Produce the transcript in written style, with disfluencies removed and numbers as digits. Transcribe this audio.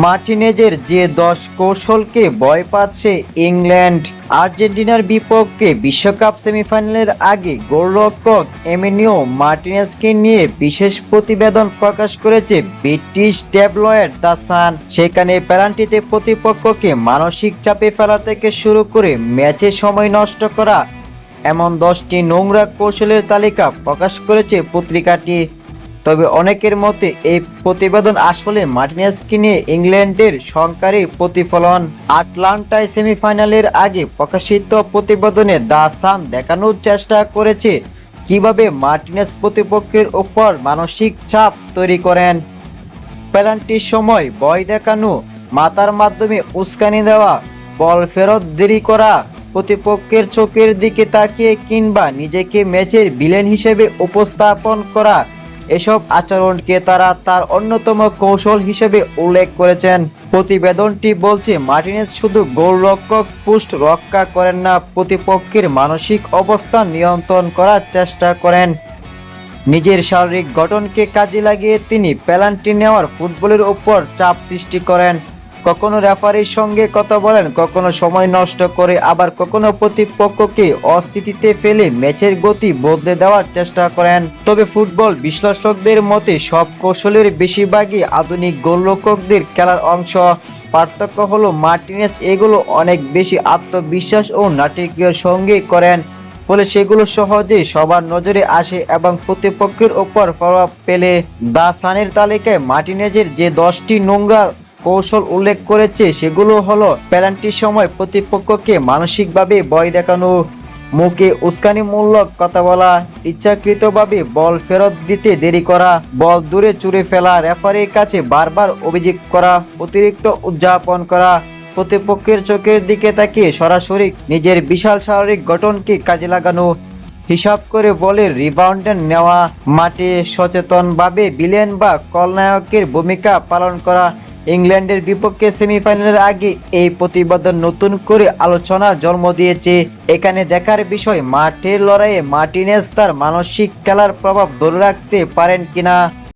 মার্টিনেজের যে 10 কৌশলকে ভয় পাচ্ছে ইংল্যান্ড। আর্জেন্টিনার বিপক্ষে বিশ্বকাপ সেমিফাইনালের আগে গোলরক্ষক এমিলিও মার্টিনেজকে নিয়ে বিশেষ প্রতিবেদন প্রকাশ করেছে ব্রিটিশ ট্যাবলয়েড দ্য সান। সেখানে পেনাল্টিতে প্রতিপক্ষকে মানসিক চাপে ফেলা থেকে শুরু করে ম্যাচে সময় নষ্ট করা এমন 10টি নোংরা কৌশলের তালিকা প্রকাশ করেছে পত্রিকাটি। তবে অনেকের মতে এই প্রতিবেদন আসলে মার্টিনেজকে নিয়ে ইংল্যান্ডের সংকারী প্রতিফলন। আটলান্টায় সেমিফাইনালের আগে প্রকাশিত প্রতিবেদনে দ্য সান দেখানোর চেষ্টা করেছে কিভাবে মার্টিনেজ প্রতিপক্ষের উপর মানসিক চাপ তৈরি করেন। পেনাল্টির সময় ভয় দেখানো, মাথার মাধ্যমে উস্কানি দেওয়া, বল ফেরত দেরি করা, প্রতিপক্ষের চোখের দিকে তাকিয়ে কিংবা নিজেকে ম্যাচের ভিলেন হিসেবে উপস্থাপন করা, এসব আচরণকে তারা তার অন্যতম কৌশল হিসেবে উল্লেখ করেছেন। প্রতিবেদনটি বলছে মার্টিনেজ শুধু গোলরক্ষক পোস্ট রক্ষা করেন না, প্রতিপক্ষের মানসিক অবস্থান নিয়ন্ত্রণ করার চেষ্টা করেন। নিজের শারীরিক গঠনকে কাজে লাগিয়ে তিনি পেনাল্টি নেওয়ার ফুটবলের উপর চাপ সৃষ্টি করেন। কখনো রেফারির সঙ্গে কথা বলেন, কখনো সময় নষ্ট করে, আবার কখনো প্রতিপক্ষকে অস্থিতিতে ফেলে ম্যাচের গতি বদলে দেওয়ার চেষ্টা করেন। তবে ফুটবল বিশ্লেষকদের মতে সব কৌশলের বেশিরভাগই আধুনিক গোলরক্ষকদের খেলার অংশ। পার্থক্য হলো মার্টিনেজ এগুলো অনেক বেশি আত্মবিশ্বাস ও নাটকীয় সঙ্গে করেন, ফলে সেগুলো সহজেই সবার নজরে আসে এবং প্রতিপক্ষের উপর প্রভাব ফেলে। দ্য সানের তালিকায় মার্টিনেজের যে 10টি নোংরা কৌশল উল্লেখ করেছে সেগুলো হলো পেনাল্টির সময় প্রতিপক্ষকে মানসিকভাবে ভয় দেখানো, মুখে উস্কানিমূলক কথা বলা, ইচ্ছাকৃতভাবে বল ফেরত দিতে দেরি করা, বল দূরে ছুঁড়ে ফেলা, রেফারির কাছে বারবার অভিযোগ করা, অতিরিক্ত উদযাপন করা, প্রতিপক্ষের চোখের দিকে তাকিয়ে সরাসরি নিজের বিশাল শারীরিক গঠনকে কাজে লাগানো, হিসাব করে বলের রিবাউন্ড নেওয়া, মাঠে সচেতনভাবে ভিলেন বা খলনায়কের ভূমিকা পালন করা। ইংল্যান্ডের বিপক্ষে সেমিফাইনালের আগে এই প্রতিবেদন নতুন করে আলোচনার জন্ম দিয়েছে। এখানে দেখার বিষয় মাঠের লড়াইয়ে মার্টিনেজ তার মানসিক খেলার প্রভাব ধরে রাখতে পারেন কিনা।